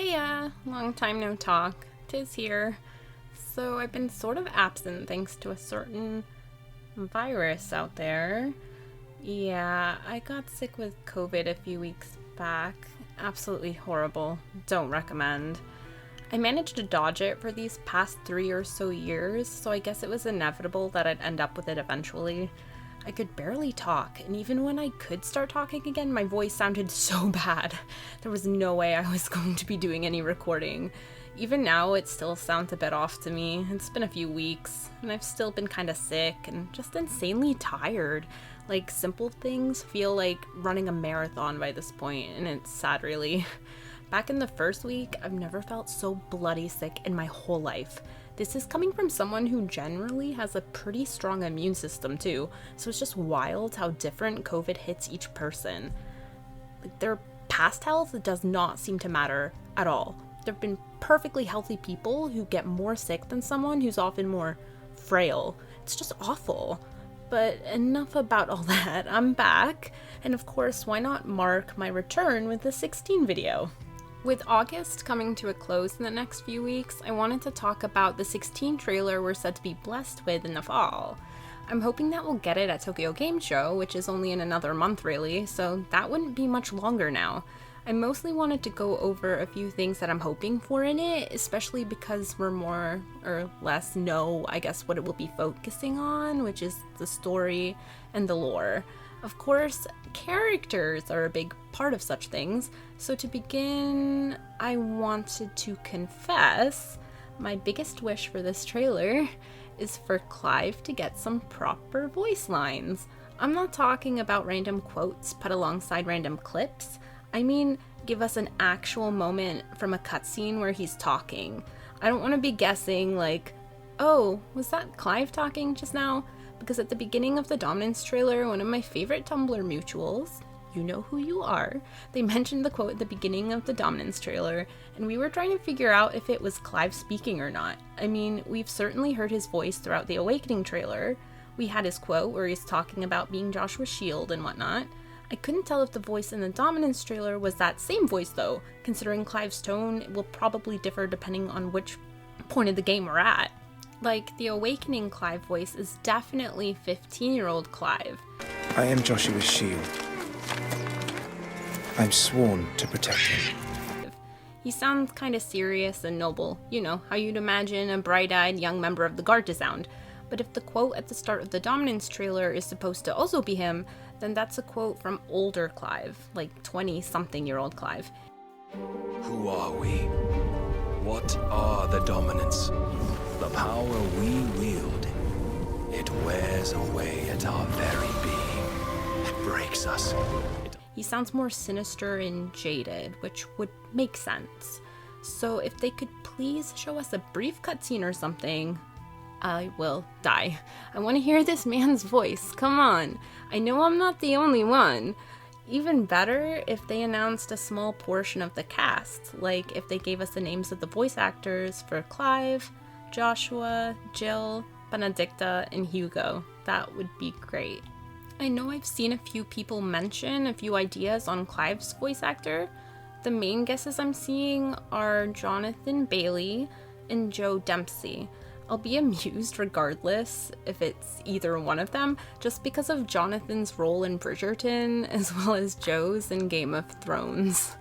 Hiya! Long time no talk. 'Tis here. So I've been sort of absent thanks to a certain virus out there. Yeah, I got sick with COVID a few weeks back. Absolutely horrible. Don't recommend. I managed to dodge it for these past 3 or so years, so I guess it was inevitable that I'd end up with it eventually. I could barely talk, and even when I could start talking again, my voice sounded so bad. There was no way I was going to be doing any recording. Even now, it still sounds a bit off to me. It's been a few weeks, and I've still been kinda sick and just insanely tired. Like, simple things feel like running a marathon by this point, and it's sad, really. Back in the first week, I've never felt so bloody sick in my whole life. This is coming from someone who generally has a pretty strong immune system too, so it's just wild how different COVID hits each person. Like, their past health does not seem to matter at all. There have been perfectly healthy people who get more sick than someone who's often more frail. It's just awful. But enough about all that. I'm back, and of course, why not mark my return with the 16 video? With August coming to a close in the next few weeks, I wanted to talk about the 16 trailer we're said to be blessed with in the fall. I'm hoping that we'll get it at Tokyo Game Show, which is only in another month really, so that wouldn't be much longer now. I mostly wanted to go over a few things that I'm hoping for in it, especially because we're more or less know, I guess, what it will be focusing on, which is the story and the lore. Of course, characters are a big part of such things, so to begin, I wanted to confess my biggest wish for this trailer is for Clive to get some proper voice lines. I'm not talking about random quotes put alongside random clips. I mean, give us an actual moment from a cutscene where he's talking. I don't want to be guessing like, oh, was that Clive talking just now? Because at the beginning of the Dominance trailer, one of my favorite Tumblr mutuals, you know who you are, they mentioned the quote at the beginning of the Dominance trailer, and we were trying to figure out if it was Clive speaking or not. I mean, we've certainly heard his voice throughout the Awakening trailer. We had his quote where he's talking about being Joshua's shield and whatnot. I couldn't tell if the voice in the Dominance trailer was that same voice though, considering Clive's tone will probably differ depending on which point of the game we're at. Like, the Awakening Clive voice is definitely 15-year-old Clive. I am Joshua's shield. I'm sworn to protect him. He sounds kinda serious and noble, you know, how you'd imagine a bright-eyed young member of the Guard to sound. But if the quote at the start of the Dominance trailer is supposed to also be him, then that's a quote from older Clive, like 20-something-year-old Clive. Who are we? What are the Dominants? The power we wield, it wears away at our very being. It breaks us. He sounds more sinister and jaded, which would make sense. So if they could please show us a brief cutscene or something, I will die. I want to hear this man's voice, come on. I know I'm not the only one. Even better if they announced a small portion of the cast, like if they gave us the names of the voice actors for Clive, Joshua, Jill, Benedicta, and Hugo. That would be great. I know I've seen a few people mention a few ideas on Clive's voice actor. The main guesses I'm seeing are Jonathan Bailey and Joe Dempsey. I'll be amused regardless if it's either one of them, just because of Jonathan's role in Bridgerton as well as Joe's in Game of Thrones.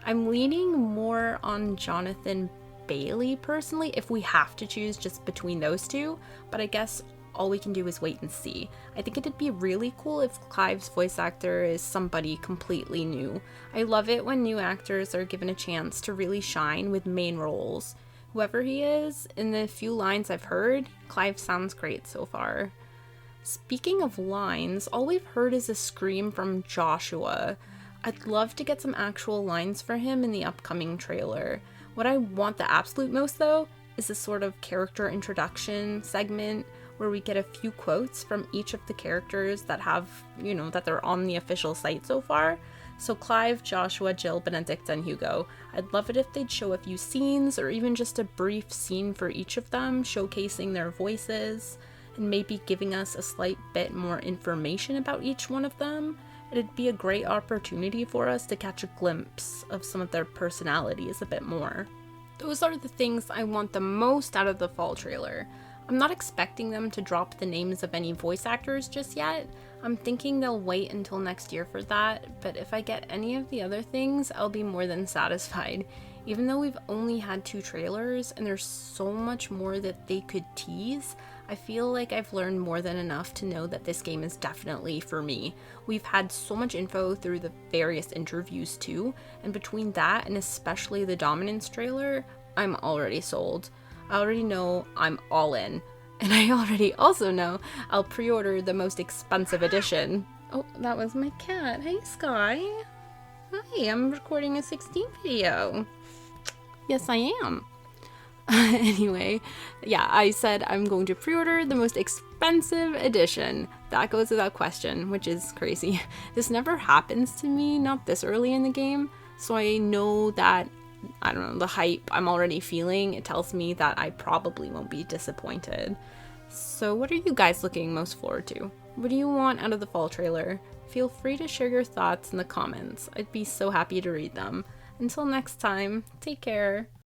I'm leaning more on Jonathan Bailey personally if we have to choose just between those two, but I guess all we can do is wait and see. I think it'd be really cool if Clive's voice actor is somebody completely new. I love it when new actors are given a chance to really shine with main roles. Whoever he is, in the few lines I've heard, Clive sounds great so far. Speaking of lines, all we've heard is a scream from Joshua. I'd love to get some actual lines for him in the upcoming trailer. What I want the absolute most though is a sort of character introduction segment where we get a few quotes from each of the characters that have, you know, that they're on the official site so far. So Clive, Joshua, Jill, Benedicta, and Hugo. I'd love it if they'd show a few scenes or even just a brief scene for each of them, showcasing their voices and maybe giving us a slight bit more information about each one of them. it'd be a great opportunity for us to catch a glimpse of some of their personalities a bit more. Those are the things I want the most out of the fall trailer. I'm not expecting them to drop the names of any voice actors just yet. I'm thinking they'll wait until next year for that, but if I get any of the other things, I'll be more than satisfied. Even though we've only had 2 trailers and there's so much more that they could tease, I feel like I've learned more than enough to know that this game is definitely for me. We've had so much info through the various interviews too, and between that and especially the Dominance trailer, I'm already sold. I already know I'm all in. And I already also know I'll pre-order the most expensive edition. Oh, that was my cat. Hey, Sky. Hi, I'm recording a 16 video. Yes, I am. Anyway, yeah, I said I'm going to pre-order the most expensive edition. That goes without question, which is crazy. This never happens to me, not this early in the game, so I know that, I don't know, the hype I'm already feeling, it tells me that I probably won't be disappointed. So what are you guys looking most forward to? What do you want out of the fall trailer? Feel free to share your thoughts in the comments. I'd be so happy to read them. Until next time, take care.